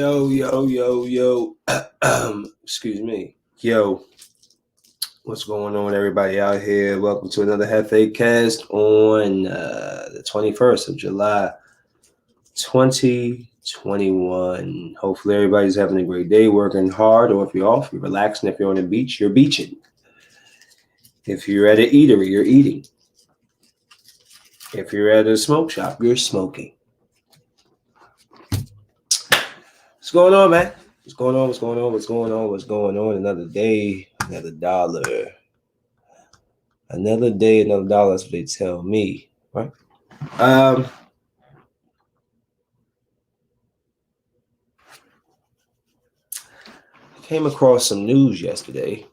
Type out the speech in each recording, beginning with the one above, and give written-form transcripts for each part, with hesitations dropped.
Yo. Excuse me. Yo, what's going on, everybody out here? Welcome to another JefeCast on the 21st of July, 2021. Hopefully, everybody's having a great day, working hard, or if you're off, you're relaxing. If you're on the beach, you're beaching. If you're at an eatery, you're eating. If you're at a smoke shop, you're smoking. What's going on, man? What's going on? Another day, another dollar. Another day, another dollar. That's what they tell me, right? I came across some news yesterday.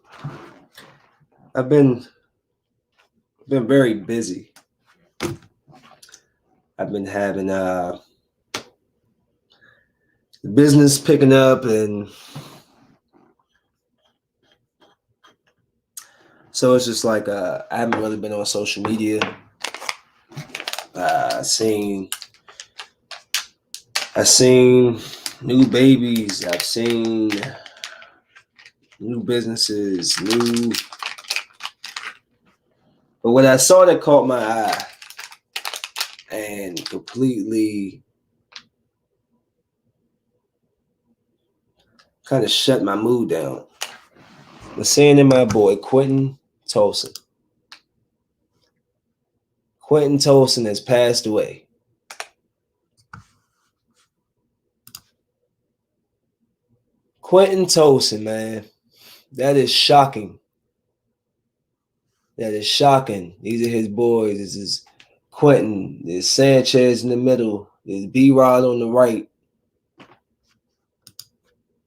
I've been very busy. I've been having the business picking up, and so it's just like I haven't really been on social media. I've seen new babies. I've seen new businesses, but what I saw that caught my eye and completely kind of shut my mood down was seeing in my boy Quinton Tolson. Quinton Tolson has passed away. Quinton Tolson, man, that is shocking. These are his boys. This is Quinton. There's Sanchez in the middle. There's B-Rod on the right.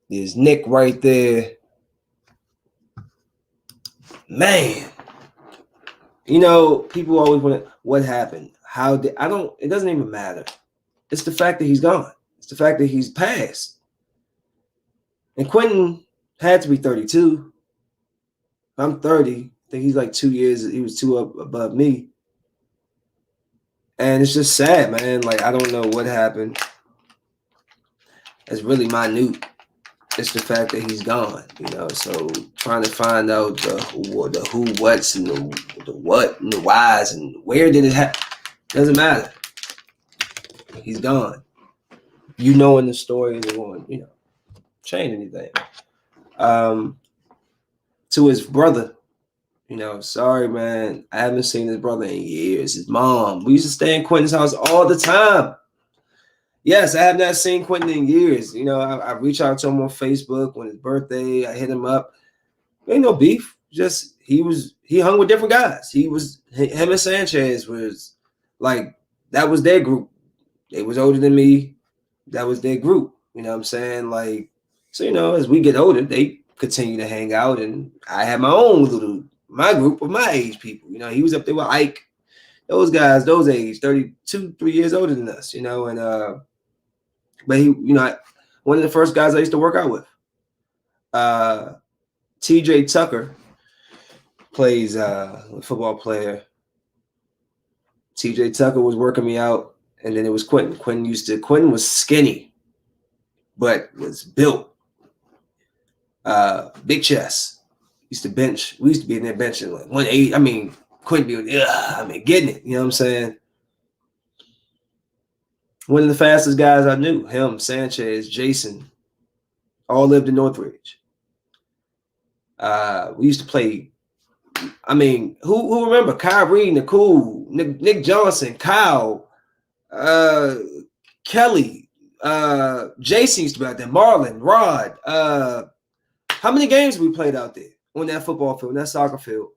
There's Nick right there. Man, people always want to, what happened? It doesn't even matter. It's the fact that he's gone. It's the fact that he's passed. And Quinton had to be 32. I'm 30. I think he's like 2 years. He was 2 up above me. And it's just sad, man. Like, I don't know what happened. It's really minute. It's the fact that he's gone, so trying to find out the who, what's, and the what, and the whys, and where did it happen. Doesn't matter. He's gone. In the story, it won't, change anything. To his brother, sorry, man. I haven't seen his brother in years. His mom. We used to stay in Quinton's house all the time. Yes, I have not seen Quinton in years. I reach out to him on Facebook when his birthday. I hit him up. Ain't no beef. Just he hung with different guys. Him and Sanchez was like, that was their group. They was older than me. That was their group. You know what I'm saying? Like, so as we get older, they continue to hang out, and I have my group of my age people. He was up there with Ike. Those guys, those age, 32, 3 years older than us, and but he, one of the first guys I used to work out with. TJ Tucker plays a football player. TJ Tucker was working me out, and then it was Quinton. Quinton was skinny, but was built. Big chest. Used to bench. We used to be in there benching like 180. I mean, Quinton be getting it. You know what I'm saying? One of the fastest guys I knew, him, Sanchez, Jason, all lived in Northridge. We used to play. I mean, who remember Kyrie, Nicole, Nick Johnson, Kyle, Kelly, Jason used to be out there, Marlon, Rod. How many games we played out there on that football field, on that soccer field?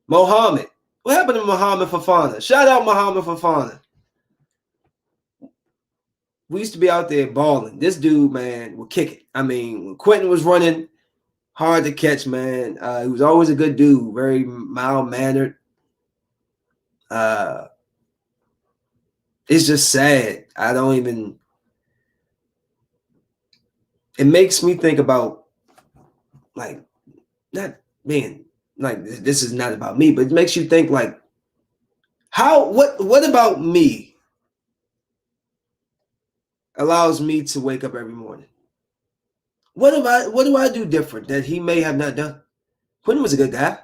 Mohammed. What happened to Muhammad Fafana? Shout out Muhammad Fafana. We used to be out there balling. This dude, man, would kick it. I mean, when Quinton was running, hard to catch, man. He was always a good dude, very mild-mannered. It's just sad. It makes me think about, like, not being, like, this is not about me, but it makes you think, like, what about me allows me to wake up every morning. What do I do different that he may have not done? Quentin was a good guy.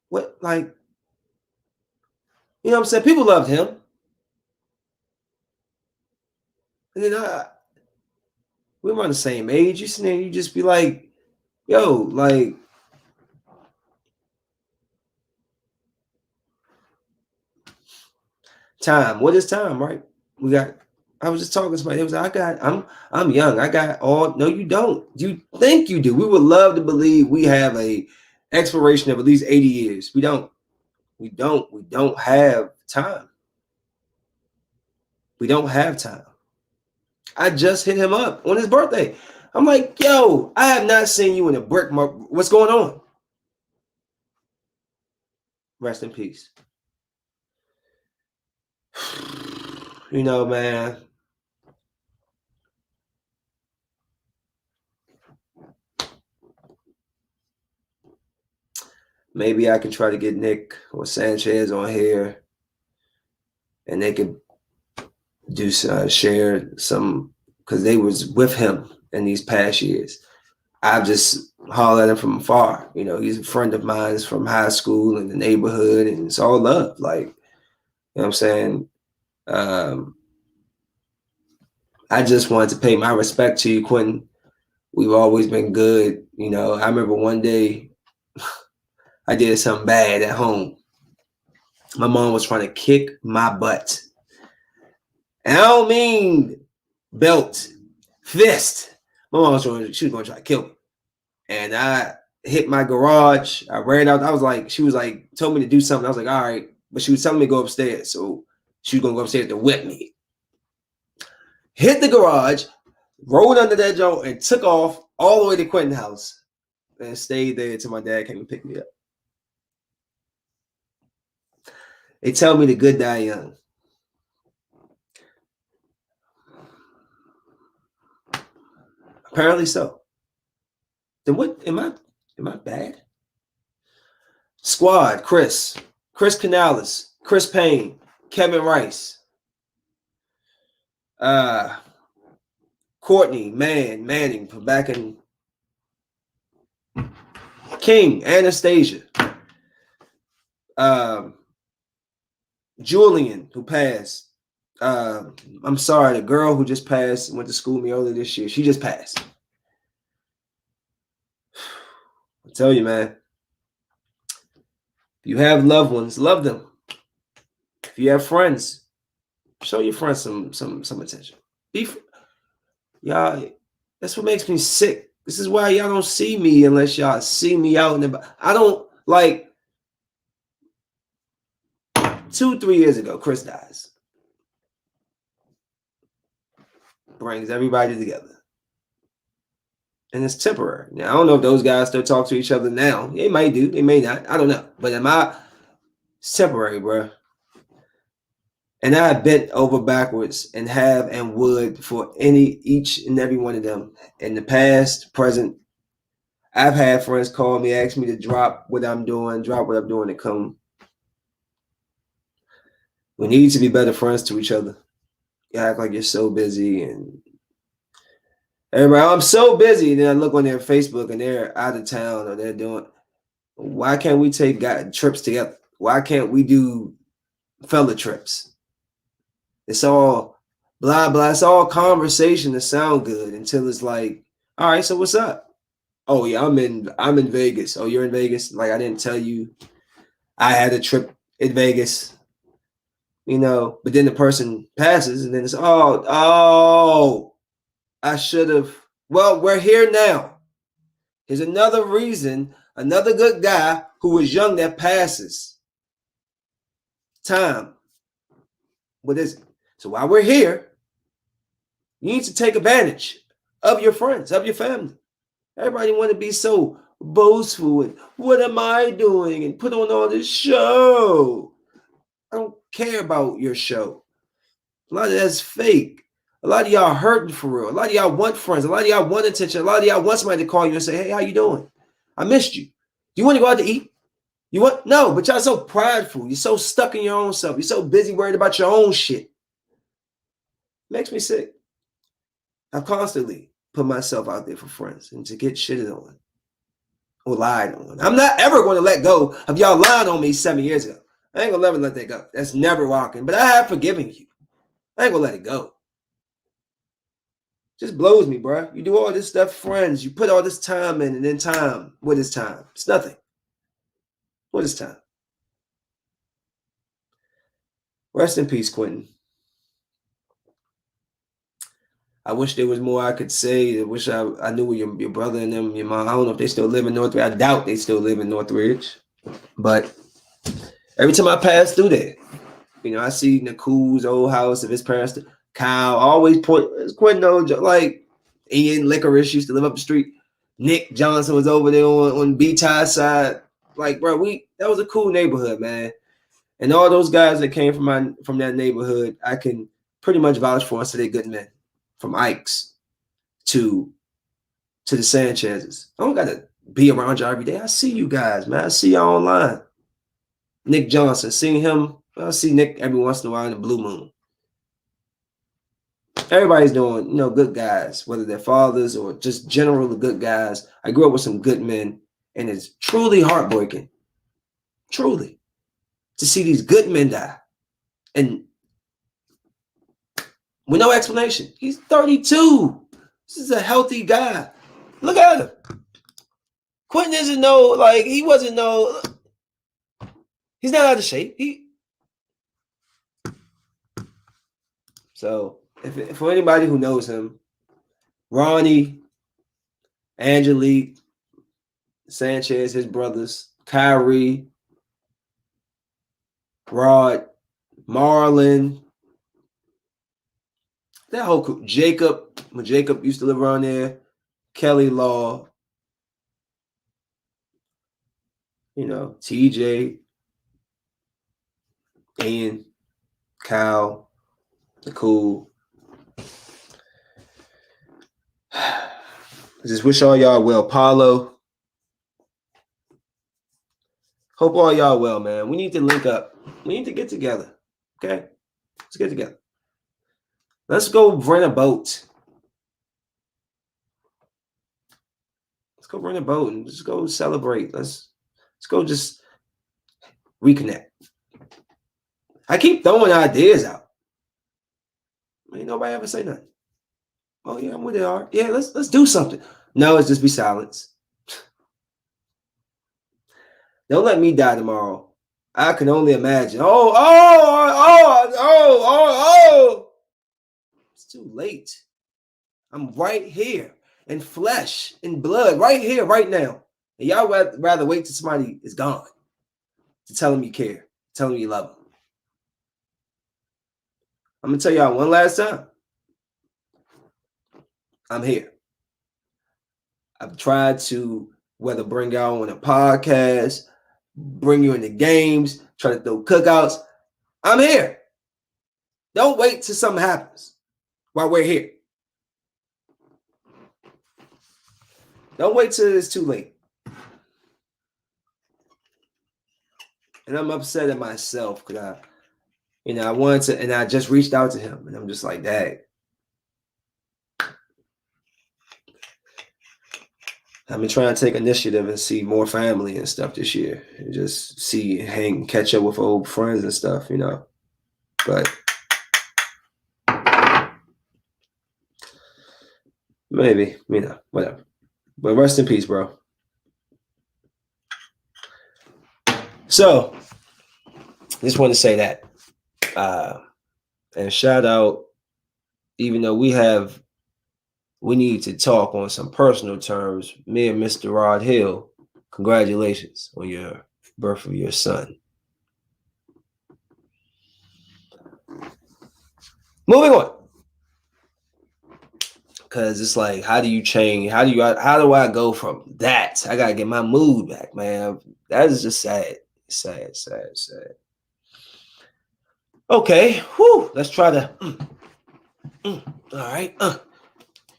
What, like, you know what I'm saying? People loved him. And then we were on the same age. You just be like, yo, like, time. What is time, right? I was just talking to somebody. It was I'm young. I got all. No, you don't. You think you do. We would love to believe we have a expiration of at least 80 years. We don't. We don't have time. We don't have time. I just hit him up on his birthday. I'm like, yo, I have not seen you in a brick. What's going on? Rest in peace. You know, man. Maybe I can try to get Nick or Sanchez on here, and they could do share some, because they was with him in these past years. I've just hollered at him from afar. You know, he's a friend of mine from high school and the neighborhood, and it's all love. Like, you know what I'm saying? I just wanted to pay my respect to you, Quentin. We've always been good. You know, I remember one day I did something bad at home. My mom was trying to kick my butt. And I don't mean belt, fist. My mom was going to try to kill me. And I hit my garage. I ran out. She was like, told me to do something. I was like, all right. But she was telling me to go upstairs. So she was going to go upstairs to whip me. Hit the garage, rolled under that joint, and took off all the way to Quentin's house. And stayed there until my dad came and picked me up. They tell me the good die young. Apparently so. Then what am I bad? Squad, Chris Canales, Chris Payne, Kevin Rice, Courtney, Manning from back in King, Anastasia, Julian, who passed. I'm sorry, the girl who just passed went to school with me earlier this year. She just passed. I tell you, man, if you have loved ones, love them. If you have friends, show your friends some attention. Y'all, that's what makes me sick. This is why y'all don't see me unless y'all see me out in the. I don't like. 2-3 years ago, Chris dies. Brings everybody together. And it's temporary. Now, I don't know if those guys still talk to each other now. They might do. They may not. I don't know. But it's temporary, bro. And I bent over backwards and have and would for each and every one of them. In the past, present, I've had friends call me, ask me to drop what I'm doing and come. We need to be better friends to each other. You act like you're so busy and everybody, I'm so busy. And then I look on their Facebook and they're out of town or they're doing. Why can't we take trips together? Why can't we do fella trips? It's all blah, blah. It's all conversation to sound good until it's like, all right, so what's up? Oh, yeah, I'm in Vegas. Oh, you're in Vegas? Like, I didn't tell you I had a trip in Vegas. You know, but then the person passes and then it's, I should have. Well, we're here now. Here's another reason, another good guy who was young that passes. Time. What is it? So while we're here, you need to take advantage of your friends, of your family. Everybody want to be so boastful and what am I doing and put on all this show. I don't care about your show. A lot of that's fake. A lot of y'all hurting for real. A lot of y'all want friends. A lot of y'all want attention. A lot of y'all want somebody to call you and say, hey, how you doing? I missed you. Do you want to go out to eat? You want? No, but y'all so prideful. You're so stuck in your own self. You're so busy worried about your own shit. Makes me sick. I constantly put myself out there for friends and to get shitted on or lied on. I'm not ever going to let go of y'all lying on me 7 years ago. I ain't going to never let that go. That's never walking. But I have forgiven you. I ain't going to let it go. Just blows me, bro. You do all this stuff, friends. You put all this time in, and then time. What is time? It's nothing. What is time? Rest in peace, Quinton. I wish there was more I could say. I wish I knew your brother and them, your mom. I don't know if they still live in Northridge. I doubt they still live in Northridge. But every time I pass through there, I see Nicole's old house of his parents. Kyle always point. Quinton, like Ian Licorice used to live up the street. Nick Johnson was over there on B-Tie side. Like, bro, that was a cool neighborhood, man. And all those guys that came from that neighborhood, I can pretty much vouch for us. So they're good men. From Ike's to the Sanchez's. I don't gotta be around y'all every day. I see you guys, man. I see y'all online. Nick Johnson, seeing him. I see Nick every once in a while in the blue moon. Everybody's doing, good guys, whether they're fathers or just generally good guys. I grew up with some good men, and it's truly heartbreaking, truly, to see these good men die. And with no explanation. He's 32. This is a healthy guy. Look at him. Quinton isn't he's not out of shape. So if for anybody who knows him, Ronnie, Angelique, Sanchez, his brothers, Kyrie, Rod, Marlon, that whole crew, Jacob, when Jacob used to live around there, Kelly Law, TJ, Ian, Kyle, Nicole. I just wish all y'all well. Paulo. Hope all y'all well, man. We need to link up. We need to get together. Okay? Let's get together. Let's go rent a boat. Let's go rent a boat and just go celebrate. Let's go just reconnect. I keep throwing ideas out. Ain't nobody ever say nothing. Oh yeah, I'm with it. Yeah, let's do something. No, it's just be silence. Don't let me die tomorrow. I can only imagine. Oh. It's too late. I'm right here in flesh, in blood, right here, right now. And y'all rather wait till somebody is gone to tell them you care, tell them you love them. I'm going to tell y'all one last time. I'm here. I've tried to, whether bring y'all on a podcast, bring you into games, try to throw cookouts. I'm here. Don't wait till something happens while we're here. Don't wait till it's too late. And I'm upset at myself because I wanted to, and I just reached out to him, and I'm just like, Dad. I've been trying to take initiative and see more family and stuff this year, and just catch up with old friends and stuff, But maybe, whatever. But rest in peace, bro. So, just want to say that. And shout out, even though we need to talk on some personal terms, me and Mr. Rod Hill, congratulations on your birth of your son. Moving on. Because it's like, how do you change? How do I go from that? I got to get my mood back, man. That is just sad. Sad. Okay. Whew. Let's try to. All right.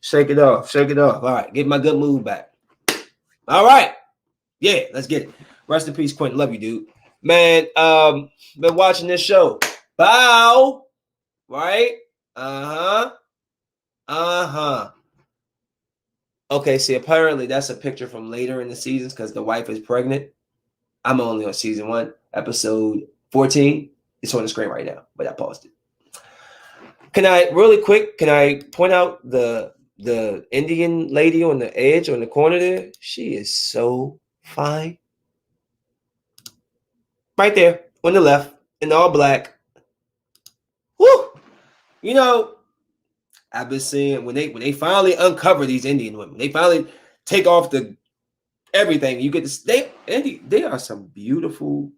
Shake it off. All right. Get my good mood back. All right. Yeah, let's get it. Rest in peace, Quinton. Love you, dude. Man, been watching this show. Bow. Right? Okay, see, apparently that's a picture from later in the seasons because the wife is pregnant. I'm only on season 1, episode 14. It's on the screen right now, but I paused it. Can I point out the Indian lady on the edge on the corner there? She is so fine. Right there on the left in all black. Woo! You know, I've been seeing when they finally uncover these Indian women, they finally take off the everything. You get this. They are some beautiful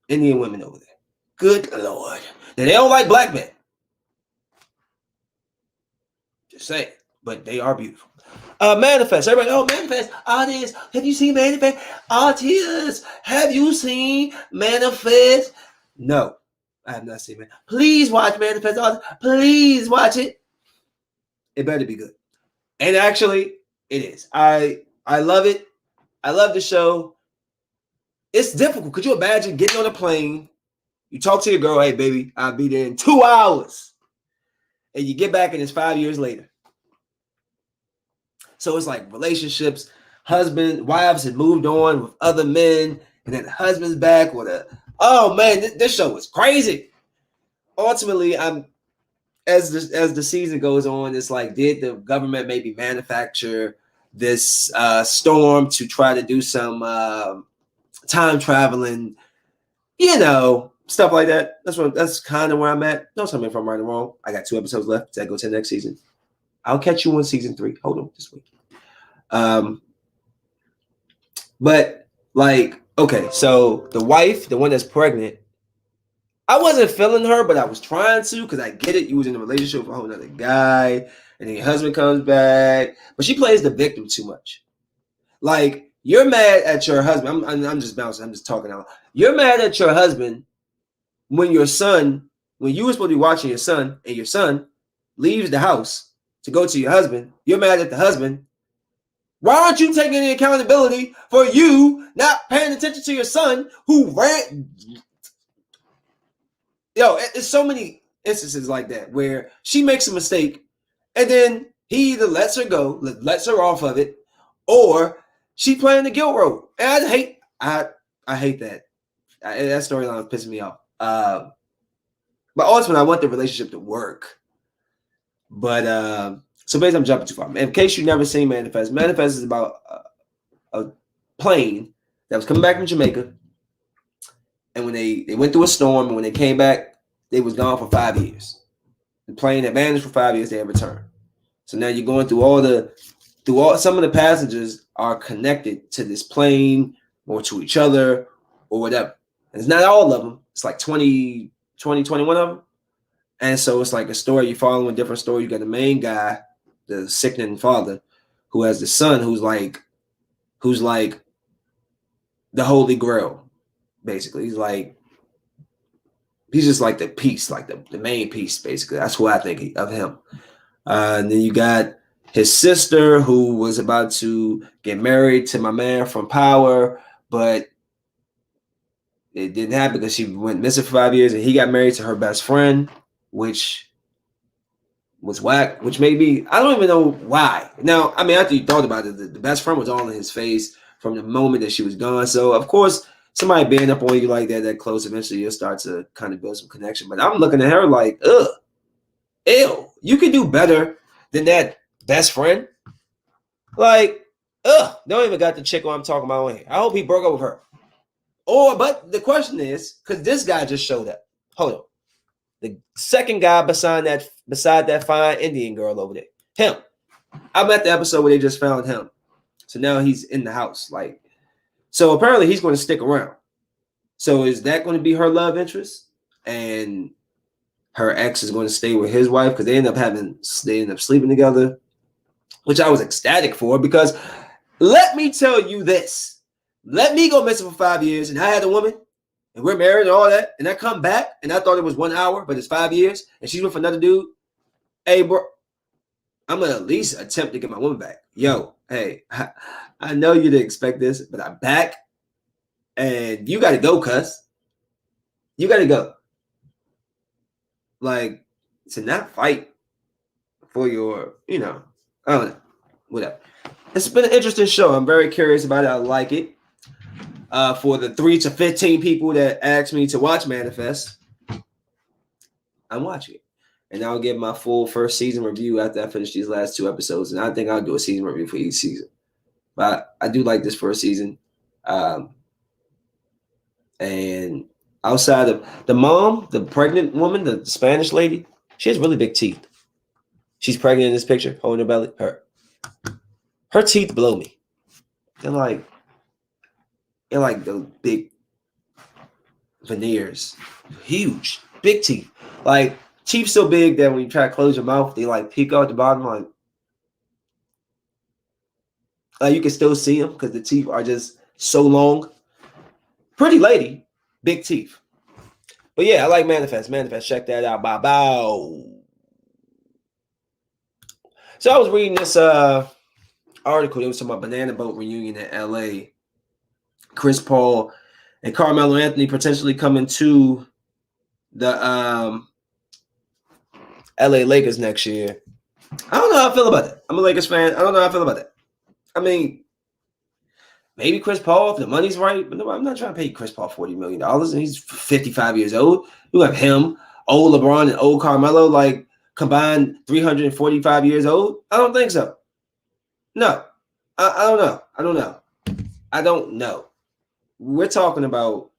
Indian women over there. Good Lord. Now, they don't like black men. Just saying. But they are beautiful. Manifest. Everybody, Manifest. Artists. Have you seen Manifest? Artists. Have you seen Manifest? No. I have not seen Manifest. Please watch Manifest. Please watch it. It better be good. And actually, it is. I love it. I love the show. It's difficult. Could you imagine getting on a plane? You talk to your girl, hey, baby, I'll be there in 2 hours. And you get back and it's 5 years later. So it's like relationships, wives have moved on with other men, and then the husband's back with oh man, this show is crazy. Ultimately, as the season goes on, it's like, did the government maybe manufacture this storm to try to do some time traveling, stuff like that. That's kind of where I'm at. Don't tell me if I'm right or wrong. I got 2 episodes left to go to the next season. I'll catch you on season 3. Hold on, this week. But like, okay, so the wife, the one that's pregnant, I wasn't feeling her, but I was trying to because I get it. You was in a relationship with a whole other guy, and then your husband comes back, but she plays the victim too much. Like, you're mad at your husband. I'm just bouncing. I'm just talking out. You're mad at your husband when you were supposed to be watching your son, and your son leaves the house to go to your husband. You're mad at the husband. Why aren't you taking any accountability for you not paying attention to your son who ran? It's so many instances like that where she makes a mistake and then he either lets her go, lets her off of it, or she playing the guilt role. And I hate that. That storyline was pissing me off. But ultimately, I want the relationship to work. But so basically, I'm jumping too far. In case you've never seen Manifest is about a plane that was coming back from Jamaica, and when they went through a storm, and when they came back, they was gone for 5 years. The plane had vanished for 5 years. They had returned. So now you're going through some of the passengers are connected to this plane or to each other or whatever. And it's not all of them. It's like 21 of them. And so it's like a story. You're following a different story. You got the main guy, the sickening father, who has the son who's like the Holy Grail, basically. He's just like the piece, like the main piece, basically. That's what I think of him. And then you got his sister who was about to get married to my man from Power, but it didn't happen because she went missing for 5 years, and he got married to her best friend, which was whack, which made me, I don't even know why. Now, I mean, after you thought about it, the best friend was all in his face from the moment that she was gone. So, of course, somebody being up on you like that close, eventually you'll start to kind of build some connection. But I'm looking at her like, ew, you can do better than that best friend. Like, don't even got the chick I'm talking about on here. I hope he broke up with her. But the question is, because this guy just showed up. Hold on. The second guy beside that fine Indian girl over there. Him. I'm at the episode where they just found him. So now he's in the house. So apparently he's going to stick around. So is that going to be her love interest? And her ex is going to stay with his wife because they end up sleeping together, which I was ecstatic for, because let me tell you this. Let me go missing for 5 years and I had a woman and we're married and all that, and I come back and I thought it was 1 hour, but it's 5 years and she's with another dude. Hey, bro, I'm going to at least attempt to get my woman back. Yo, hey, I know you didn't expect this, but I'm back and you got to go, cuz. You got to go. Like, to not fight for your, I don't know, whatever. It's been an interesting show. I'm very curious about it. I like it. For the 3 to 15 people that asked me to watch Manifest, I'm watching it. And I'll give my full first season review after I finish these last 2 episodes. And I think I'll do a season review for each season. But I do like this first season. And outside of the mom, the pregnant woman, the Spanish lady, she has really big teeth. She's pregnant in this picture, holding her belly. Her teeth blow me. They're like the big veneers. Huge. Big teeth. Like teeth so big that when you try to close your mouth, they like peek out the bottom. Like you can still see them because the teeth are just so long. Pretty lady, big teeth. But yeah, I like Manifest. Manifest, check that out. Bow bow. So I was reading this article. It was talking about Banana Boat reunion in LA. Chris Paul and Carmelo Anthony potentially coming to the LA Lakers next year. I don't know how I feel about that. I'm a Lakers fan. I don't know how I feel about that. I mean, maybe Chris Paul if the money's right, but no, I'm not trying to pay Chris Paul $40 million. And he's 55 years old. You have him, old LeBron and old Carmelo, like combined 345 years old. I don't think so. No, I don't know. I don't know. We're talking about,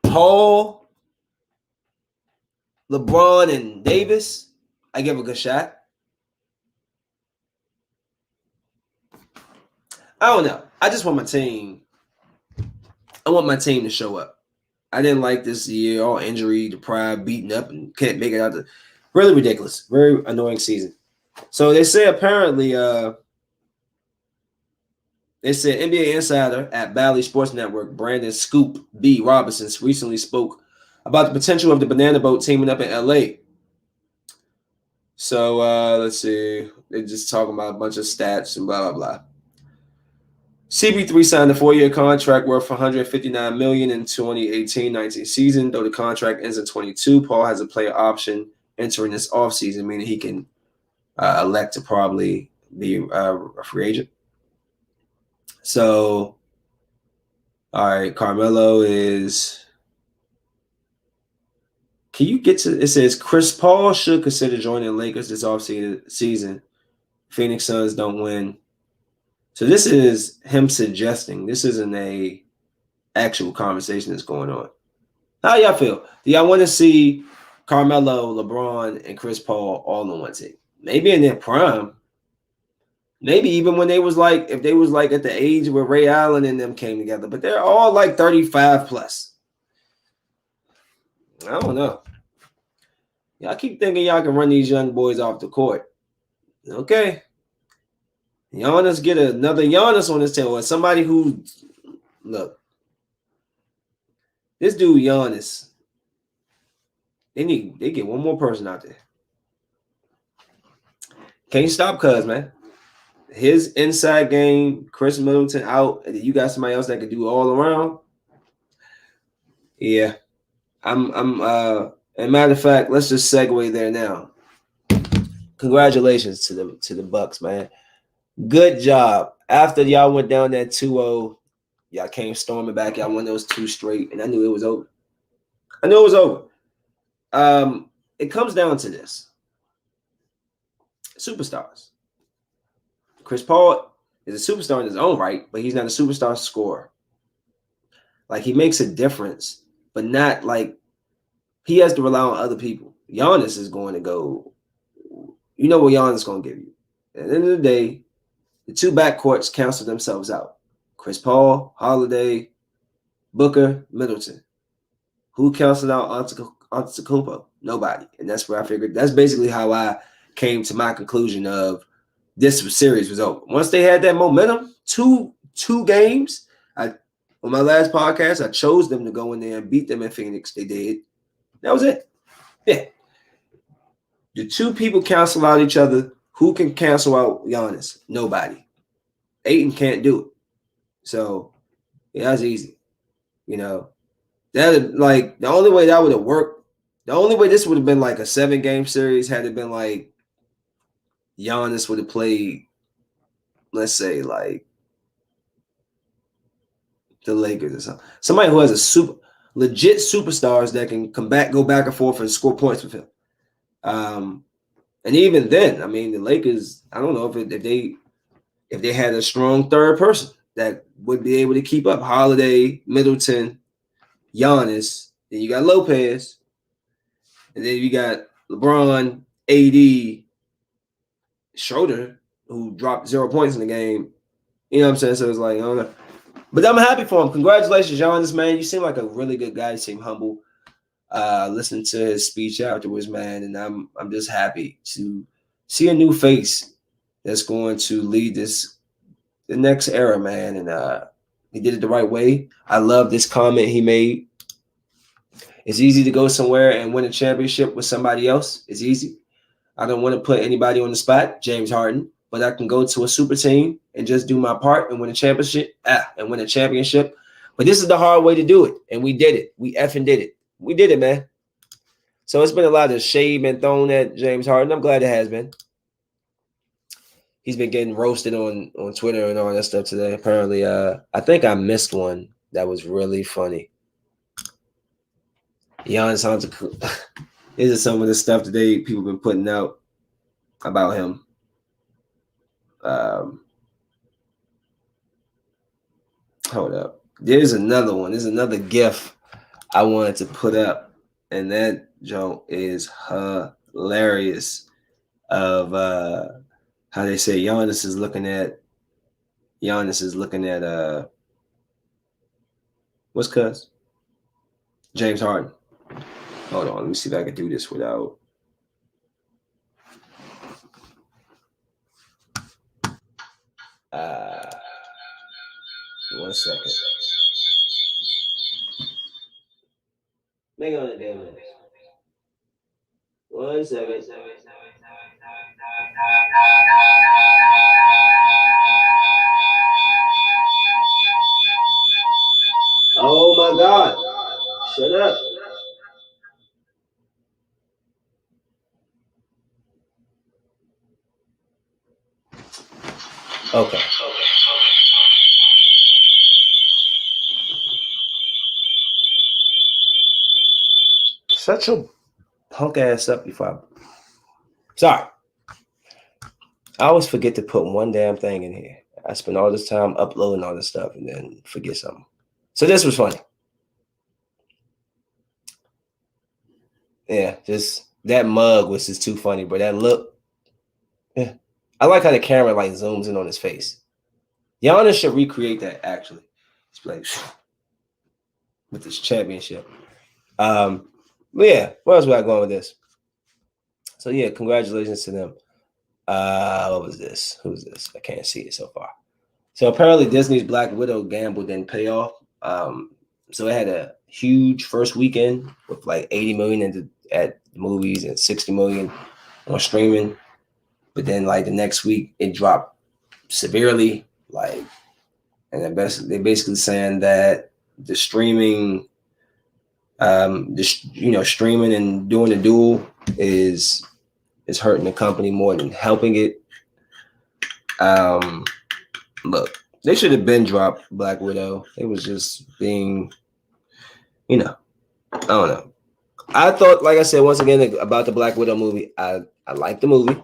Paul, LeBron, and Davis, I give a good shot. I don't know. I just want my team. I want my team to show up. I didn't like this year, all injury, deprived, beaten up, and can't make it out. Really ridiculous. Very annoying season. So they say apparently, they said NBA insider at Bally Sports Network, Brandon Scoop B. Robinson, recently spoke about the potential of the Banana Boat teaming up in LA. So let's see. They're just talking about a bunch of stats and blah, blah, blah. CP3 signed a 4-year contract worth $159 million in 2018-19 season. Though the contract ends in 22, Paul has a player option entering this offseason, meaning he can elect to probably be a free agent. So, all right, Carmelo is. Can you get to it? Says Chris Paul should consider joining the Lakers this offseason. Phoenix Suns don't win. So this is him suggesting. This isn't a actual conversation that's going on. How y'all feel? Do y'all want to see Carmelo, LeBron, and Chris Paul all on one team? Maybe in their prime. Maybe even when they was like, if they was like at the age where Ray Allen and them came together. But they're all like 35 plus. I don't know. Y'all keep thinking y'all can run these young boys off the court. Okay. Giannis, get another Giannis on this team, or somebody who, look, this dude Giannis, they get one more person out there. Can't stop Cuz, man. His inside game, Chris Middleton out, and then you got somebody else that can do all around. Yeah. And matter of fact, let's just segue there now. Congratulations to the Bucks, man. Good job. After y'all went down that 2-0, y'all came storming back. Y'all won those 2 straight, and I knew it was over. It comes down to this. Superstars. Chris Paul is a superstar in his own right, but he's not a superstar scorer. Like, he makes a difference, but not like he has to rely on other people. Giannis is going to go, you know what Giannis is going to give you. At the end of the day, the 2 backcourts cancel themselves out. Chris Paul, Holiday, Booker, Middleton. Who canceled out Antetokounmpo? Nobody. And that's where I figured, that's basically how I came to my conclusion of this series was over. Once they had that momentum, two games, on my last podcast, I chose them to go in there and beat them in Phoenix. They did. That was it. Yeah. The 2 people cancel out each other. Who can cancel out Giannis? Nobody. Ayton can't do it. So, yeah, that's easy. You know, That like the only way that would have worked. The only way this would have been like a 7-game series had it been like Giannis would have played, let's say, like the Lakers or something. Somebody who has a legit superstars that can go back and forth and score points with him. And even then, I mean, the Lakers, I don't know if they had a strong third person that would be able to keep up Holiday, Middleton, Giannis. Then you got Lopez, and then you got LeBron, AD, Schroeder, who dropped 0 points in the game. You know what I'm saying? So it's like, I don't know. But I'm happy for him. Congratulations, Giannis, man. You seem like a really good guy. You seem humble. Listen to his speech afterwards, man, and I'm just happy to see a new face that's going to lead the next era, man. And he did it the right way. I love this comment he made. It's easy to go somewhere and win a championship with somebody else. It's easy. I don't want to put anybody on the spot, James Harden, but I can go to a super team and just do my part and win a championship. But this is the hard way to do it, and we did it. We effing did it. We did it, man. So it's been a lot of shade been thrown at James Harden. I'm glad it has been. He's been getting roasted on Twitter and all that stuff today. Apparently, I think I missed one that was really funny. Giannis Antetokounmpo. These are some of the stuff today people been putting out about him. Hold up. There's another one. There's another GIF I wanted to put up, and that joke is hilarious. Of how they say Giannis is looking at what's cuz? James Harden. Hold on, let me see if I can do this without. One second. Make on the damn minutes. 1 second. Oh my God. Shut up. Okay. Shut your punk ass up before I... Sorry. I always forget to put one damn thing in here. I spend all this time uploading all this stuff and then forget something. So this was funny. Yeah, just that mug was just too funny, but that look, yeah. I like how the camera like zooms in on his face. Giannis should recreate that actually. It's like with this championship. But yeah, where else we got going with this? So yeah, congratulations to them. What was this? Who's this? I can't see it so far. So apparently Disney's Black Widow gamble didn't pay off. So it had a huge first weekend with like 80 million at movies and 60 million on streaming. But then like the next week it dropped severely. Like, and they basically saying that the streaming, streaming and doing the duel is hurting the company more than helping it. Look, they should have been dropped Black Widow. It was just being, I don't know. I thought, like I said, once again about the Black Widow movie, I liked the movie.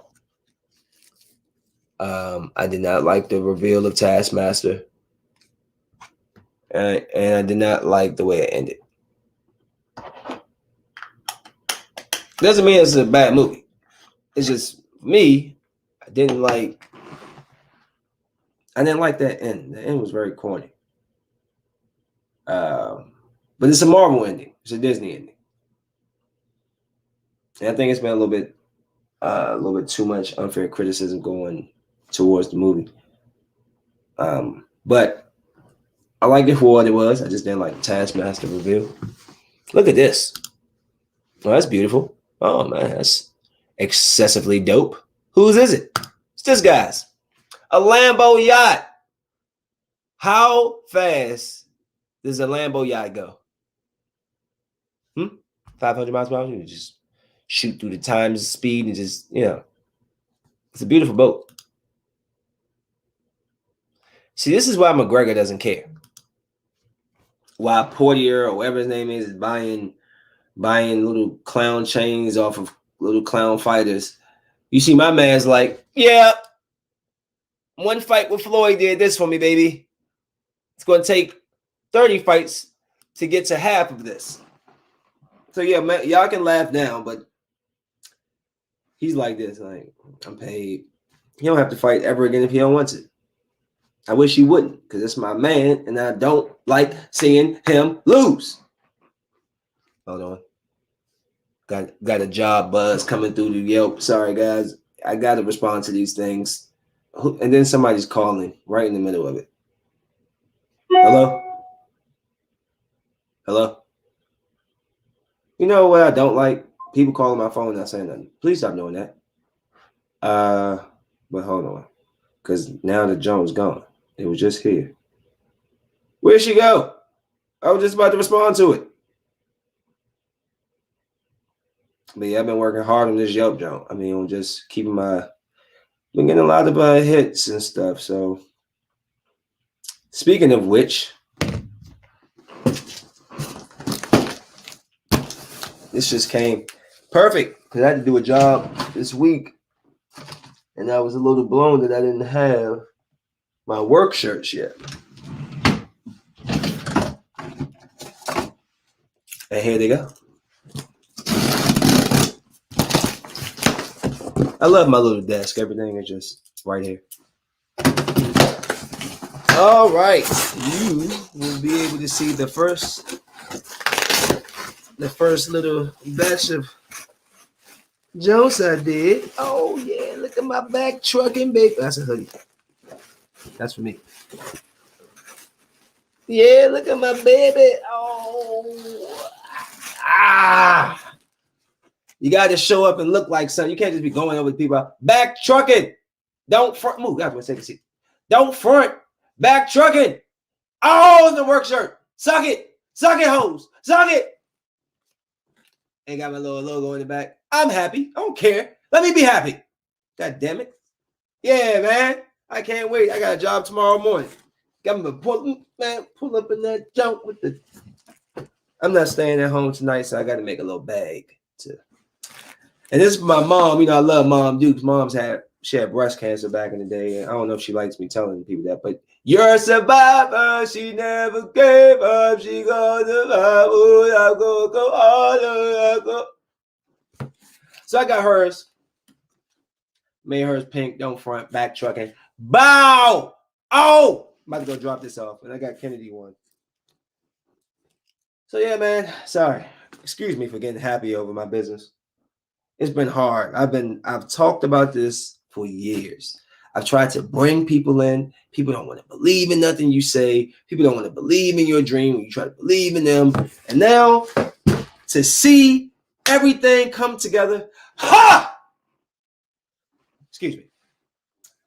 I did not like the reveal of Taskmaster, and I did not like the way it ended. Doesn't mean it's a bad movie. It's just me. I didn't like that end. The end was very corny. But it's a Marvel ending. It's a Disney ending. And I think it's been a little bit too much unfair criticism going towards the movie. But I liked it for what it was. I just didn't like the Taskmaster reveal. Look at this. Oh, that's beautiful. Oh man, that's excessively dope. Whose is it? It's this guy's. A Lambo yacht. How fast does a Lambo yacht go? 500 miles per hour. You just shoot through the times, speed, and just, it's a beautiful boat. See, this is why McGregor doesn't care. Why Portier or whatever his name is buying little clown chains off of little clown fighters. You see, my man's like, yeah, one fight with Floyd did this for me, baby. It's going to take 30 fights to get to half of this. So, yeah, man, y'all can laugh now, but he's like this. Like, I'm paid. He don't have to fight ever again if he don't want to. I wish he wouldn't, because it's my man, and I don't like seeing him lose. Hold on. Got a job buzz coming through the Yelp. Sorry, guys. I got to respond to these things. And then somebody's calling right in the middle of it. Hello? Hello? You know what I don't like? People calling my phone not saying nothing. Please stop doing that. But hold on. Because now the Jones gone. It was just here. Where'd she go? I was just about to respond to it. But yeah, I've been working hard on this Yelp Jones. I mean, I'm just keeping been getting a lot of hits and stuff. So, speaking of which, this just came perfect because I had to do a job this week, and I was a little blown that I didn't have my work shirts yet. And here they go. I love my little desk. Everything is just right here. All right. You will be able to see the first little batch of Jones I did. Oh, yeah. Look at my back trucking, baby. That's a hoodie. That's for me. Yeah, look at my baby. Oh. You got to show up and look like something. You can't just be going over people. Back trucking. Don't front. Move. Guys, want to take a seat. Don't front. Back trucking. Oh, the work shirt. Suck it. Suck it, hoes. Suck it. Ain't got my little logo in the back. I'm happy. I don't care. Let me be happy. God damn it. Yeah, man. I can't wait. I got a job tomorrow morning. Got me pull up in that junk with the. I'm not staying at home tonight, so I got to make a little bag too. And this is my mom. I love Mom Duke's. She had breast cancer back in the day. I don't know if she likes me telling people that, but you're a survivor. She never gave up. She gonna survive. Ooh, I go harder. So I got hers. Made hers pink. Don't front. Back trucking. Bow. Oh, I'm about to go drop this off, and I got Kennedy one. So yeah, man. Sorry. Excuse me for getting happy over my business. It's been hard. I've talked about this for years. I've tried to bring people in. People don't want to believe in nothing you say. People don't want to believe in your dream when you try to believe in them. And now to see everything come together. Ha! Excuse me.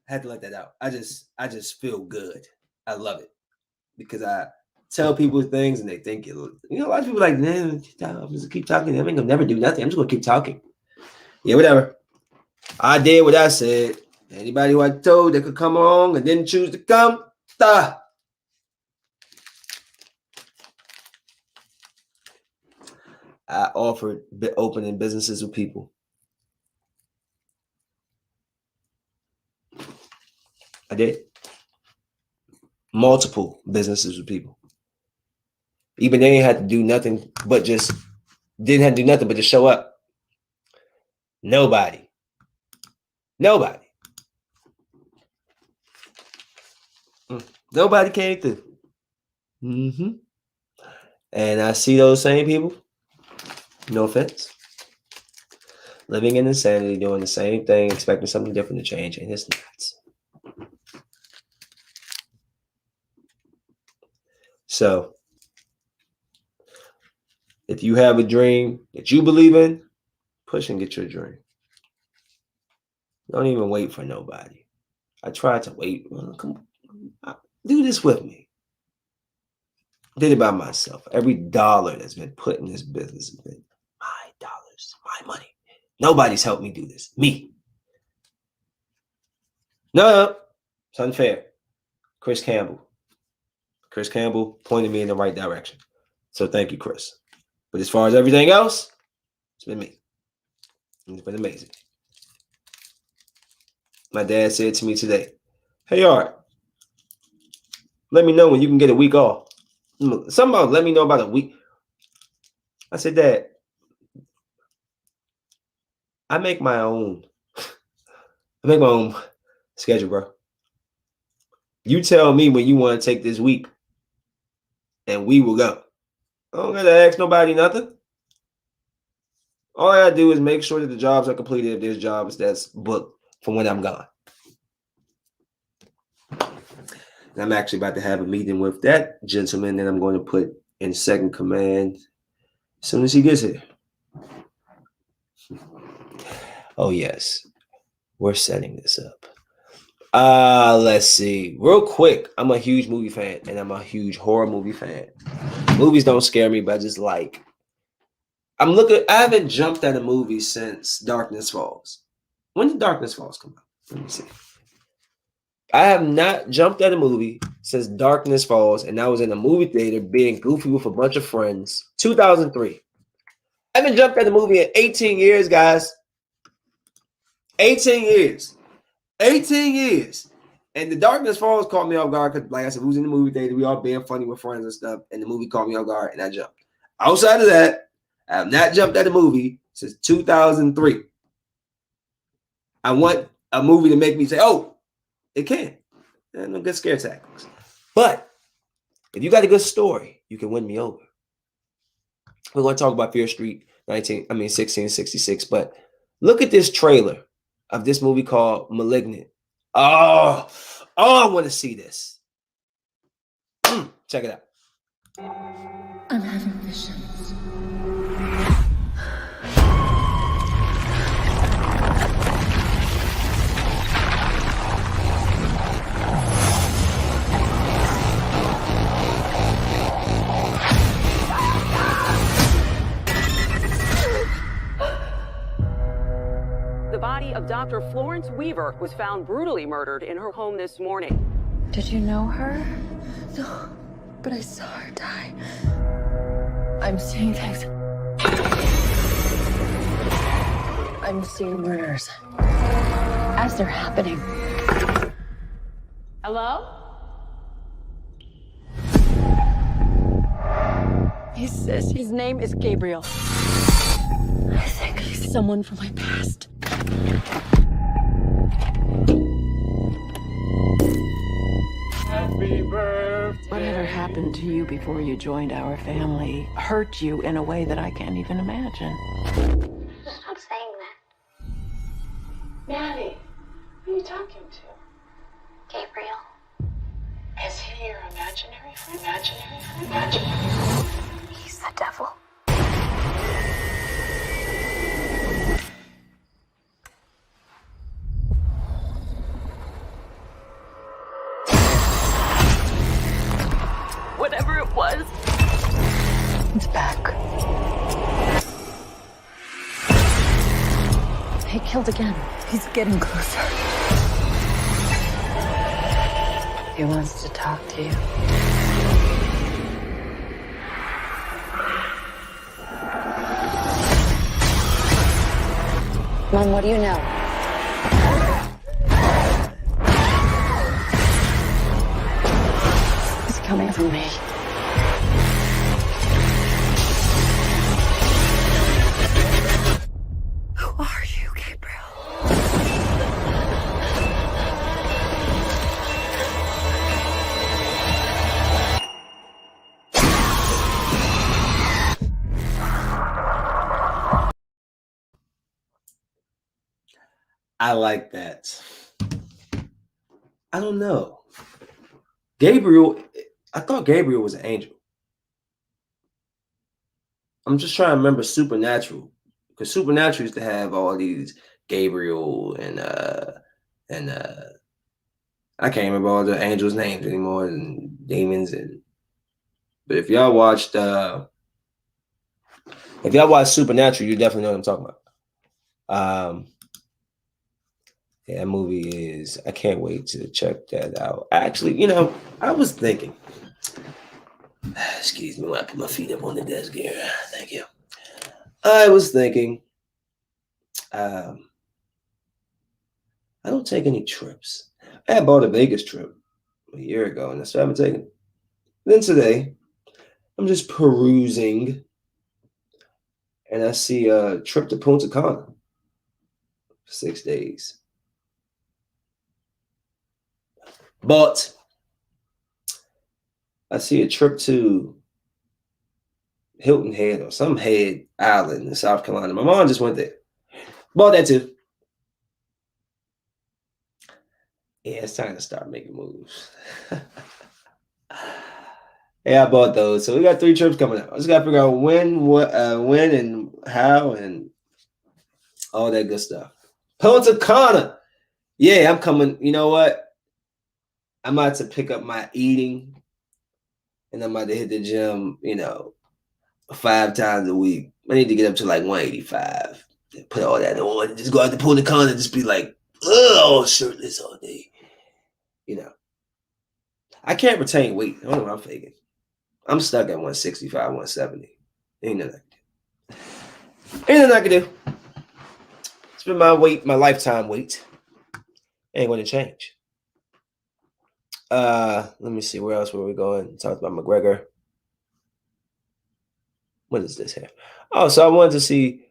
I had to let that out. I just feel good. I love it because I tell people things and they think a lot of people are like, man, I'm just keep talking. I ain't gonna never do nothing. I'm just gonna keep talking. Yeah, whatever. I did what I said. Anybody who I told that could come along and didn't choose to come, I offered opening businesses with people. I did. Multiple businesses with people. Even they didn't have to do nothing but just show up. Nobody. Nobody came through. And I see those same people, no offense, living in insanity, doing the same thing, expecting something different to change, and it's not. So, if you have a dream that you believe in, push and get your dream. Don't even wait for nobody. I tried to wait. Come on, do this with me. did it by myself. Every dollar that's been put in this business has been my dollars, my money. Nobody's helped me do this. Me. No, it's unfair. Chris Campbell pointed me in the right direction. So thank you, Chris. But as far as everything else, it's been me. It's been amazing. My dad said to me today, "Hey, Art, let me know when you can get a week off." Something about let me know about a week. I said, "Dad, I make my own schedule, bro. You tell me when you want to take this week, and we will go. I don't gotta ask nobody nothing. All I gotta do is make sure that the jobs are completed if there's jobs that's booked from when I'm gone." And I'm actually about to have a meeting with that gentleman that I'm going to put in second command as soon as he gets here. Oh, yes. We're setting this up. Let's see. Real quick, I'm a huge movie fan, and I'm a huge horror movie fan. Movies don't scare me, but I just like... I haven't jumped at a movie since Darkness Falls. When did Darkness Falls come out? Let me see. I have not jumped at a movie since Darkness Falls, and I was in a movie theater being goofy with a bunch of friends. 2003. I haven't jumped at a movie in 18 years, guys. 18 years. 18 years. And the Darkness Falls caught me off guard because, like I said, we was in the movie theater. We all being funny with friends and stuff, and the movie caught me off guard, and I jumped. Outside of that, I have not jumped at a movie since 2003. I want a movie to make me say, "Oh, it can." And no good scare tactics. But if you got a good story, you can win me over. We're going to talk about Fear Street 1666. But look at this trailer of this movie called Malignant. Oh, I want to see this. Check it out. I'm having visions. The body of Dr. Florence Weaver was found brutally murdered in her home this morning. Did you know her? No, but I saw her die. I'm seeing things. I'm seeing murders as they're happening. Hello? He says his name is Gabriel. I think he's someone from my past. Happy birthday. Whatever happened to you before you joined our family hurt you in a way that I can't even imagine. Stop saying that. Maddie, who are you talking to? Gabriel. Is he your imaginary friend? Imaginary? He's the devil. Whatever it was, It's back. He killed again. he's getting closer. He wants to talk to you. Mom, what do you know? He's coming for me. Who are you, Gabriel? I like that. I don't know. Gabriel, I thought Gabriel was an angel. I'm just trying to remember Supernatural, because Supernatural used to have all these Gabriel and I can't remember all the angels' names anymore, and demons, and But if y'all watched Supernatural, you definitely know what I'm talking about. Yeah, that movie is, I can't wait to check that out. Actually, I was thinking, excuse me when I put my feet up on the desk here. Thank you. I was thinking, I don't take any trips. I had bought a Vegas trip a year ago, and that's what I haven't taken. Then today, I'm just perusing, and I see a trip to Punta Cana for 6 days. But I see a trip to Hilton Head or some head island in South Carolina. My mom just went there. Bought that too. Yeah, it's time to start making moves. Yeah, I bought those. So we got 3 trips coming up. I just gotta figure out when, when, and how, and all that good stuff. Punta Cana. Yeah, I'm coming. You know what? I'm about to pick up my eating, and I'm about to hit the gym. 5 times a week. I need to get up to like 185. Put all that on. And just go out to Punta Cana and just be like, oh, shirtless all day. I can't retain weight. I don't know what I'm faking. I'm stuck at 165, 170. Ain't nothing I can do. It's been my weight, my lifetime weight. Ain't going to change. Let me see. Where else were we going? Talked about McGregor. What is this here? Oh, so I wanted to see.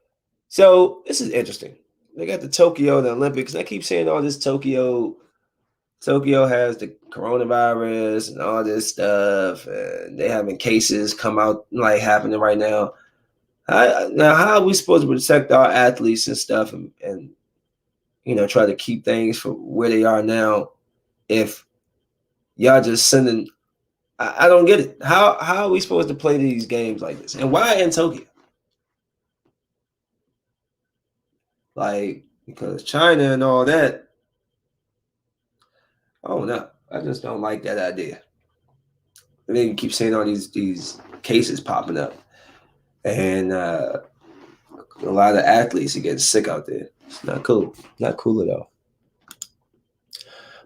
So this is interesting. They got the Olympics. And I keep saying all this Tokyo has the coronavirus and all this stuff, and they having cases come out like happening right now. Now, how are we supposed to protect our athletes and stuff, and try to keep things from where they are now if y'all just sending? I don't get it. How are we supposed to play these games like this, and why in Tokyo? Like, because China and all that. Oh no, I just don't like that idea. And then you keep saying all these cases popping up, and a lot of athletes are getting sick out there. It's not cool. Not cool at all.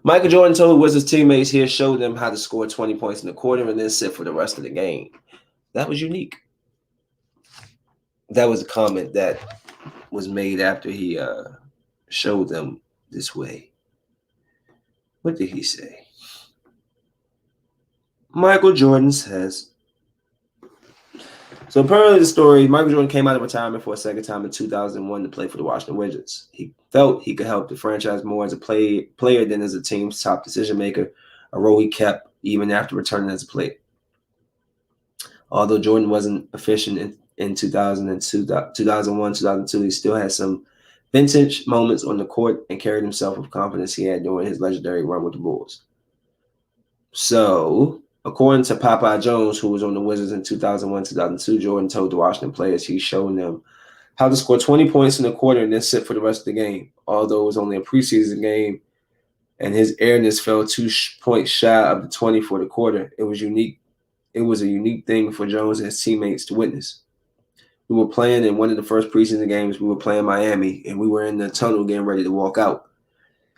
Michael Jordan told Wizards teammates here, showed them how to score 20 points in the quarter and then sit for the rest of the game. That was unique. That was a comment that was made after he showed them this way. What did he say? Michael Jordan says, so apparently the story, Michael Jordan came out of retirement for a second time in 2001 to play for the Washington Wizards. He felt he could help the franchise more as a player than as a team's top decision maker, a role he kept even after returning as a player. Although Jordan wasn't efficient in 2002, 2001, 2002, he still had some vintage moments on the court and carried himself with confidence he had during his legendary run with the Bulls. So, according to Popeye Jones, who was on the Wizards in 2001, 2002, Jordan told the Washington players he's showing them how to score 20 points in the quarter and then sit for the rest of the game. Although it was only a preseason game and his airness fell 2 points shy of the 20 for the quarter, it was unique. It was a unique thing for Jones and his teammates to witness. We were playing in one of the first preseason games. We were playing Miami, and we were in the tunnel getting ready to walk out.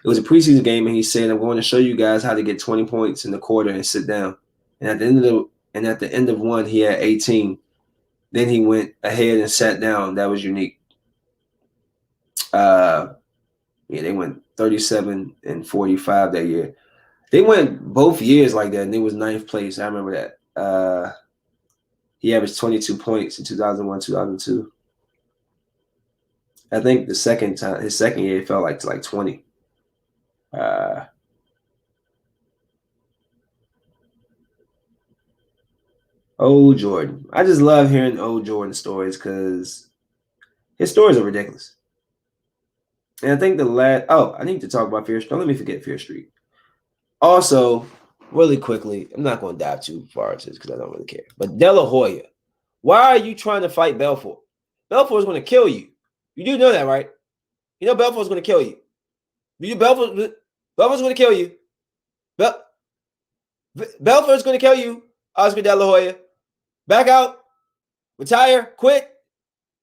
It was a preseason game, and he said, "I'm going to show you guys how to get 20 points in the quarter and sit down." And at the end of one, he had 18. Then he went ahead and sat down. That was unique. They went 37 and 45 that year. They went both years like that, and it was 9th place. I remember that. He averaged 22 points in 2001, 2002. I think his second year, it felt like to like 20. Old Jordan. I just love hearing old Jordan stories because his stories are ridiculous. And I think I need to talk about Fear Street. Don't let me forget Fear Street. Also, really quickly, I'm not going to dive too far into this because I don't really care. But De La Hoya, why are you trying to fight Belfort? Belfort is going to kill you. You do know that, right? You know Belfort is going to kill you. Belfort's going to kill you. Belfort is going to kill you, Oscar De La Hoya. Back out, retire, quit.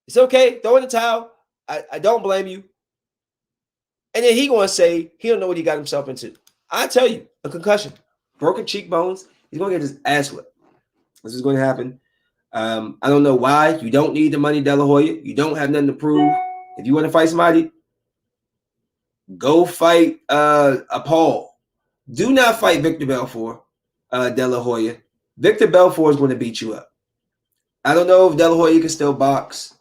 It's okay. Throw in the towel. I don't blame you. And then he gonna say he don't know what he got himself into. I tell you, a concussion, broken cheekbones. He's gonna get his ass whipped. This is going to happen. I don't know why. You don't need the money, De La Hoya. You don't have nothing to prove. If you want to fight somebody, go fight a Paul. Do not fight Victor Belfort, De La Hoya. Victor Belfort is going to beat you up. I don't know if De La Hoya can still box.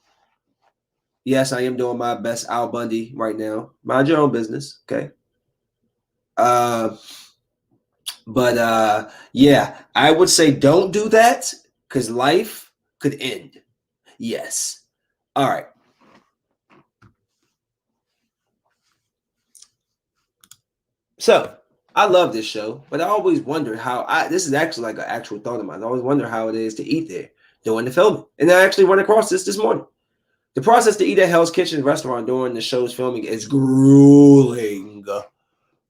Yes, I am doing my best Al Bundy right now. Mind your own business, okay? But yeah, I would say don't do that because life could end. Yes. All right. So I love this show, but I always wonder how this is actually like an actual thought of mine. I always wonder how it is to eat there during the filming. And I actually run across this morning. The process to eat at Hell's Kitchen restaurant during the show's filming is grueling.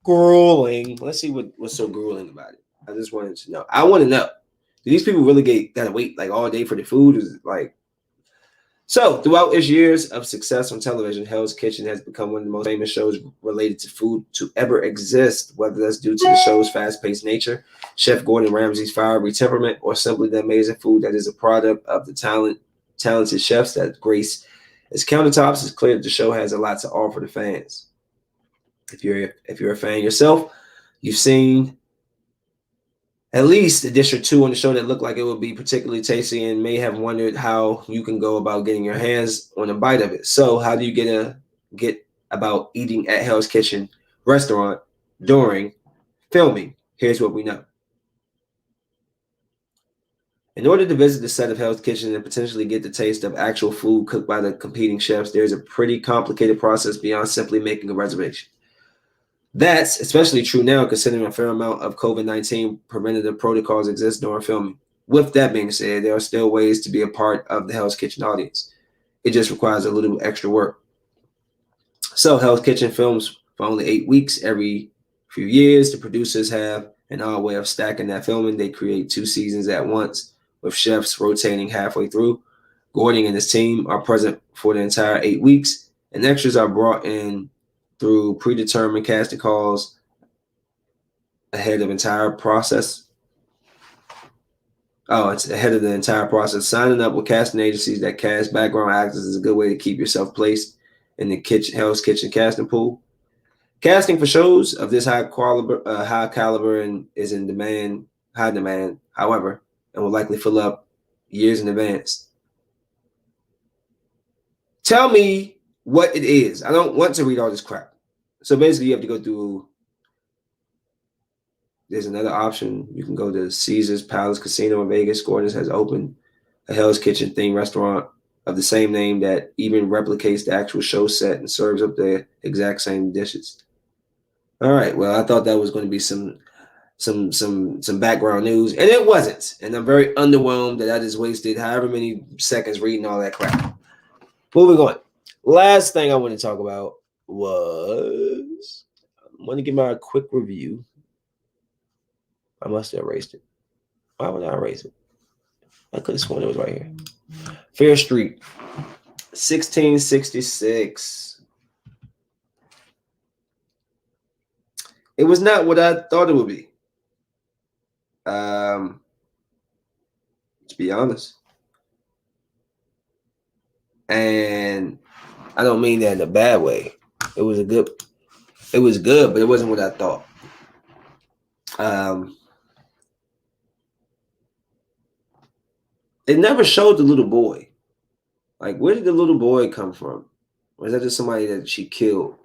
Grueling. Let's see what's so grueling about it. I just wanted to know. I want to know. Do these people really gotta wait like all day for the food? Is it like so? Throughout its years of success on television, Hell's Kitchen has become one of the most famous shows related to food to ever exist. Whether that's due to the show's fast-paced nature, Chef Gordon Ramsay's fiery temperament, or simply the amazing food that is a product of the talented chefs that grace its countertops, it's clear that the show has a lot to offer the fans. If you're a fan yourself, you've seen at least a dish or two on the show that looked like it would be particularly tasty and may have wondered how you can go about getting your hands on a bite of it. So how do you get about eating at Hell's Kitchen restaurant during filming? Here's what we know. In order to visit the set of Hell's Kitchen and potentially get the taste of actual food cooked by the competing chefs, there's a pretty complicated process beyond simply making a reservation. That's especially true now, considering a fair amount of COVID-19 preventative protocols exist during filming. With that being said, there are still ways to be a part of the Hell's Kitchen audience. It just requires a little extra work. So Hell's Kitchen films for only 8 weeks every few years. The producers have an odd way of stacking that filming. They create 2 seasons at once, with chefs rotating halfway through. Gordon and his team are present for the entire 8 weeks, and extras are brought in through predetermined casting calls ahead of entire process. Oh, it's ahead of the entire process. Signing up with casting agencies that cast background actors is a good way to keep yourself placed in the Hell's Kitchen casting pool. Casting for shows of this high caliber and is in high demand, however, and will likely fill up years in advance. Tell me what it is. I don't want to read all this crap. So basically, you have to go through. There's another option. You can go to Caesar's Palace Casino in Vegas. Gordon's has opened a Hell's Kitchen themed restaurant of the same name that even replicates the actual show set and serves up the exact same dishes. All right. Well, I thought that was going to be some background news, and it wasn't. And I'm very underwhelmed that I just wasted however many seconds reading all that crap. Moving on. Last thing I want to talk about was I want to give my quick review. I must have erased it. Why would I erase it? I could have sworn it was right here. Fair Street, 1666. It was not what I thought it would be. To be honest. And I don't mean that in a bad way. It was good, but it wasn't what I thought. It never showed the little boy. Like, where did the little boy come from? Or is that just somebody that she killed?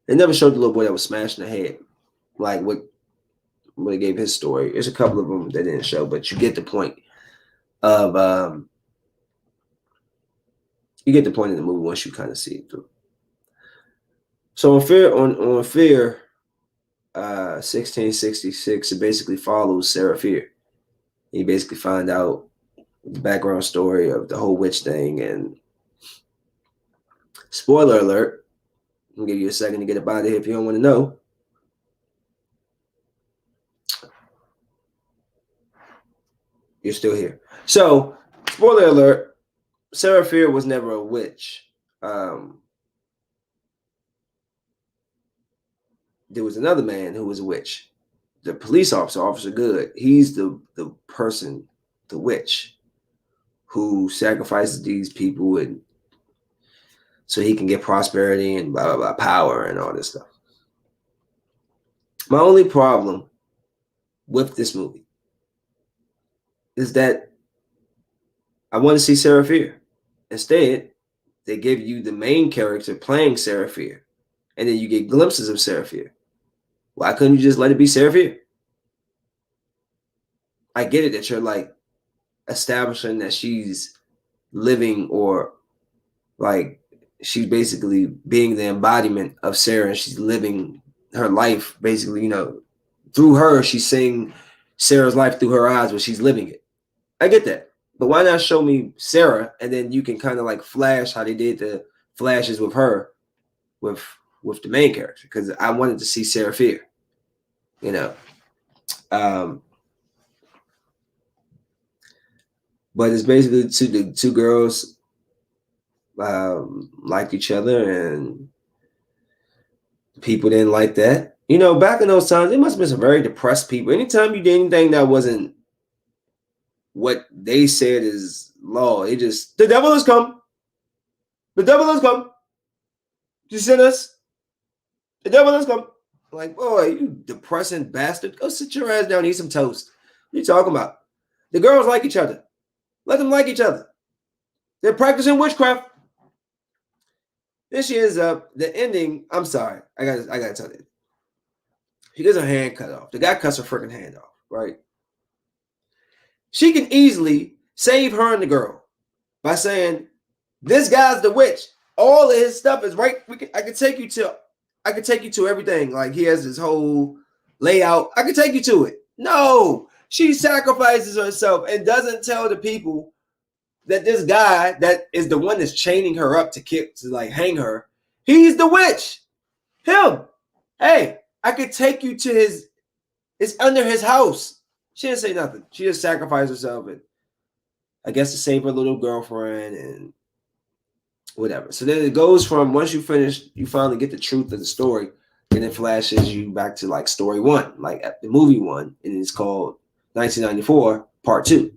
It never showed the little boy that was smashed in the head. Like what they gave his story. There's a couple of them that didn't show, but you get the point of you get the point of the movie once you kind of see it through. So on Fear 1666, it basically follows Sarah Fear. You basically find out the background story of the whole witch thing. And spoiler alert, I'll give you a second to get up out of here if you don't want to know. You're still here. So, spoiler alert, Sarah Fear was never a witch. There was another man who was a witch. The police officer, Officer Good, he's the person, the witch, who sacrifices these people and so he can get prosperity and blah, blah, blah, power and all this stuff. My only problem with this movie is that I want to see Sarah Fear. Instead, they give you the main character playing Sarah Fear, and then you get glimpses of Sarah Fear. Why couldn't you just let it be Sarah Fear? I get it that you're like establishing that she's living or like she's basically being the embodiment of Sarah and she's living her life basically, through her, she's seeing Sarah's life through her eyes, but she's living it. I get that. But why not show me Sarah and then you can kind of like flash how they did the flashes with her with the main character? Because I wanted to see Sarah Fear, but it's basically the two girls liked each other and people didn't like that. Back in those times, it must have been some very depressed people. Anytime you did anything that wasn't what they said is law, it just, the devil has come. The devil has come. You sent us. The devil has come. Like, boy, you depressing bastard. Go sit your ass down and eat some toast. What are you talking about? The girls like each other. Let them like each other. They're practicing witchcraft. Then she ends up, the ending, I'm sorry. I gotta tell you. She gets her hand cut off. The guy cuts her freaking hand off, right? She can easily save her and the girl by saying, this guy's the witch. All of his stuff is right. I can take you to everything. Like he has this whole layout. I can take you to it. No, she sacrifices herself and doesn't tell the people that this guy that is the one that's chaining her up to like hang her. He's the witch. Him. Hey, I could take you to it's under his house. She didn't say nothing. She just sacrificed herself and I guess to save her little girlfriend and whatever. So then it goes from once you finish, you finally get the truth of the story, and it flashes you back to like story one, like the movie one, and it's called 1994 Part 2.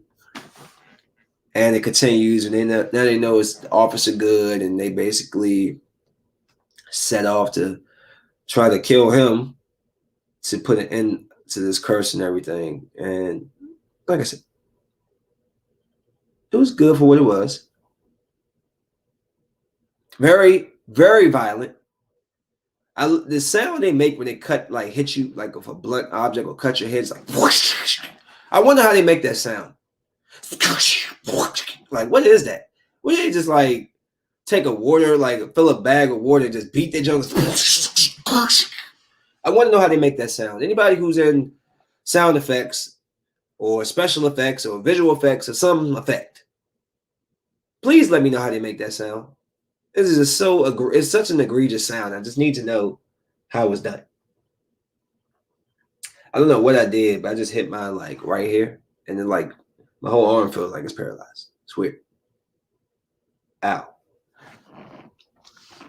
And it continues, and then now they know it's Officer Good, and they basically set off to try to kill him to put an end to this curse and everything. And like I said, it was good for what it was. Very, very violent. The sound they make when they hit you like with a blunt object or cut your head is like whoosh. I wonder how they make that sound. Like, what is that? Would they just like take fill a bag of water and just beat their junk? I want to know how they make that sound. Anybody who's in sound effects or special effects or visual effects or some effect, please let me know how they make that sound. This is it's such an egregious sound. I just need to know how it's done. I don't know what I did, but I just hit my like right here, and then like my whole arm feels like it's paralyzed. It's weird. Ow.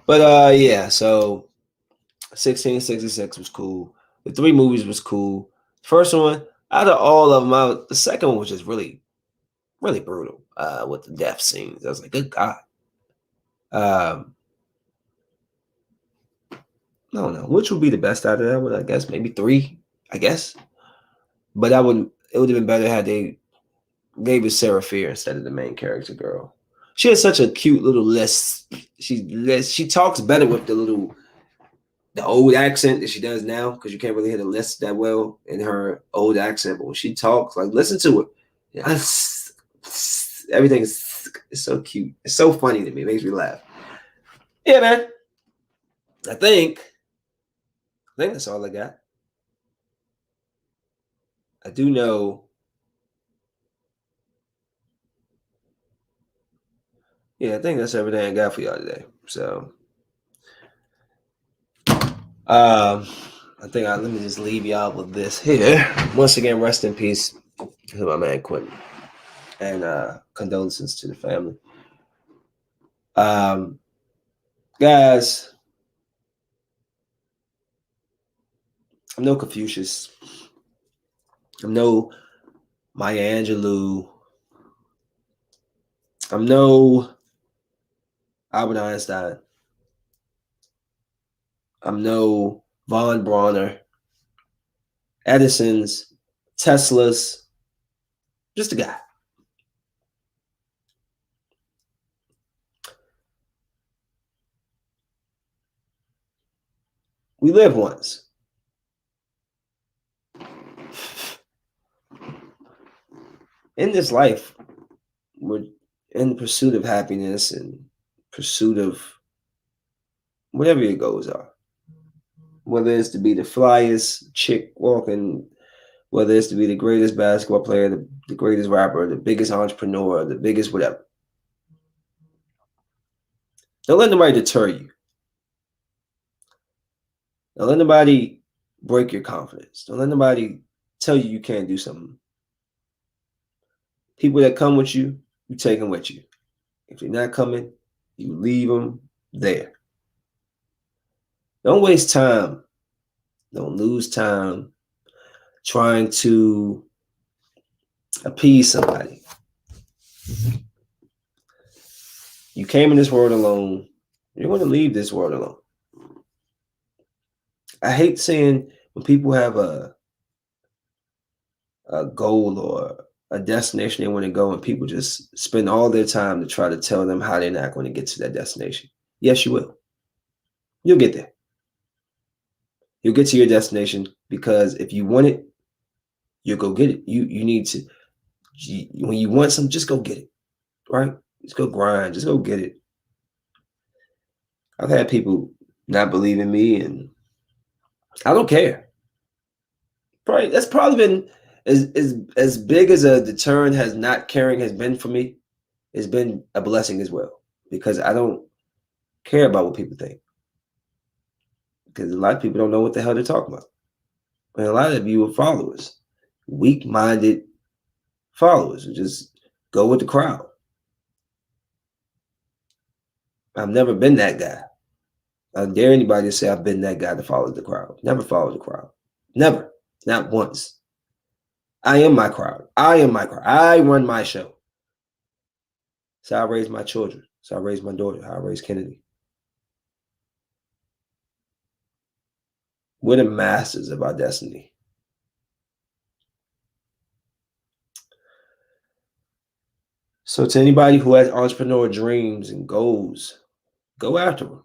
But yeah, so 1666 was cool. The 3 movies was cool. First one, out of all of them, the second one was just really, really brutal with the death scenes. I was like, good God. I don't know which would be the best out of that one. I guess maybe 3. I guess, but it would have been better had they gave it Sarah Fear instead of the main character girl. She has such a cute little lisp. She talks better with the old accent that she does now, because you can't really hear the lisp that well in her old accent. But when she talks, like listen to it. Everything is so cute. It's so funny to me. It makes me laugh. Yeah, man. I think that's all I got. I do know. Yeah, I think that's everything I got for y'all today. So, I think let me just leave y'all with this here. Once again, rest in peace to my man Quinton. and condolences to the family. Guys, I'm no Confucius. I'm no Maya Angelou. I'm no Albert Einstein. I'm no Von Bronner, Edison's, Tesla's, just a guy. We live once. In this life, we're in pursuit of happiness and pursuit of whatever your goals are. Whether it's to be the flyest chick walking, whether it's to be the greatest basketball player, the greatest rapper, the biggest entrepreneur, the biggest whatever. Don't let nobody deter you. Don't let nobody break your confidence. Don't let nobody tell you can't do something. People that come with you, you take them with you. If they're not coming, you leave them there. Don't waste time. Don't lose time trying to appease somebody. You came in this world alone. You're going to leave this world alone. I hate seeing when people have a goal or a destination they want to go and people just spend all their time to try to tell them how they're not going to get to that destination. Yes, you will. You'll get there. You'll get to your destination because if you want it, you'll go get it. You need to, when you want something, just go get it, right? Just go grind. Just go get it. I've had people not believe in me, and I don't care. Probably that's probably been as big as a deterrent has not caring has been for me. It's been a blessing as well because I don't care about what people think. Because a lot of people don't know what the hell they're talking about. And a lot of you are followers, weak-minded followers who just go with the crowd. I've never been that guy. I dare anybody to say I've been that guy to follow the crowd. Never follow the crowd. Never. Not once. I am my crowd. I am my crowd. I run my show. So I raise my children. So I raise my daughter. How I raise Kennedy. We're the masters of our destiny. So to anybody who has entrepreneur dreams and goals, go after them.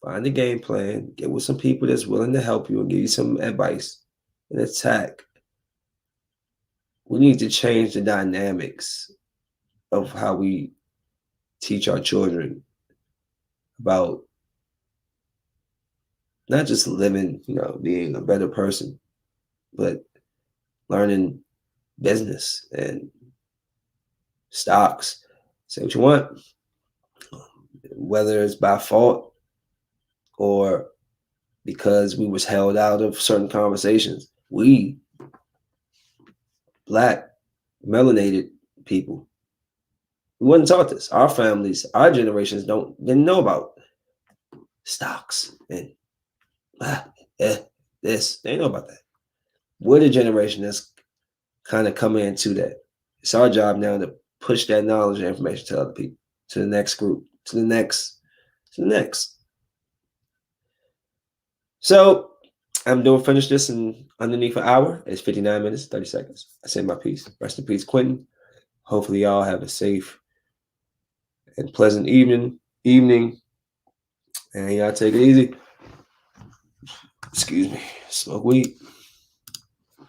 Find a game plan. Get with some people that's willing to help you and give you some advice and attack. We need to change the dynamics of how we teach our children about not just living, being a better person, but learning business and stocks. Say what you want, whether it's by fault or because we was held out of certain conversations. We, Black, melanated people, we wasn't taught this. Our families, our generations didn't know about stocks and this. They know about that. We're the generation that's kind of coming into that. It's our job now to push that knowledge and information to other people, to the next group, to the next. So I'm doing finish this in underneath an hour. It's 59 minutes, 30 seconds. I say my piece. Rest in peace, Quinton. Hopefully y'all have a safe and pleasant evening. And y'all take it easy. Excuse me. Smoke weed.